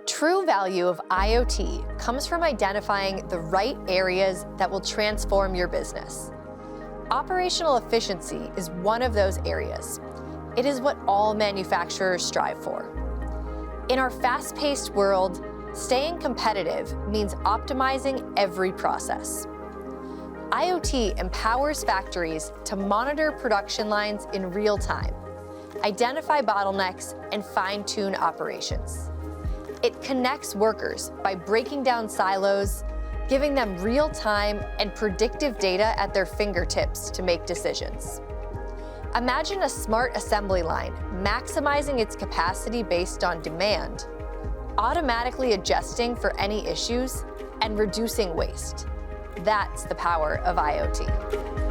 True value of IoT comes from identifying the right areas that will transform your business. Operational efficiency is one of those areas. It is what all manufacturers strive for. In our fast-paced world, staying competitive means optimizing every process. IoT empowers factories to monitor production lines in real time, identify bottlenecks, and fine-tune operations. It connects workers by breaking down silos, giving them real-time and predictive data at their fingertips to make decisions. Imagine a smart assembly line maximizing its capacity based on demand, automatically adjusting for any issues, and reducing waste. That's the power of IoT.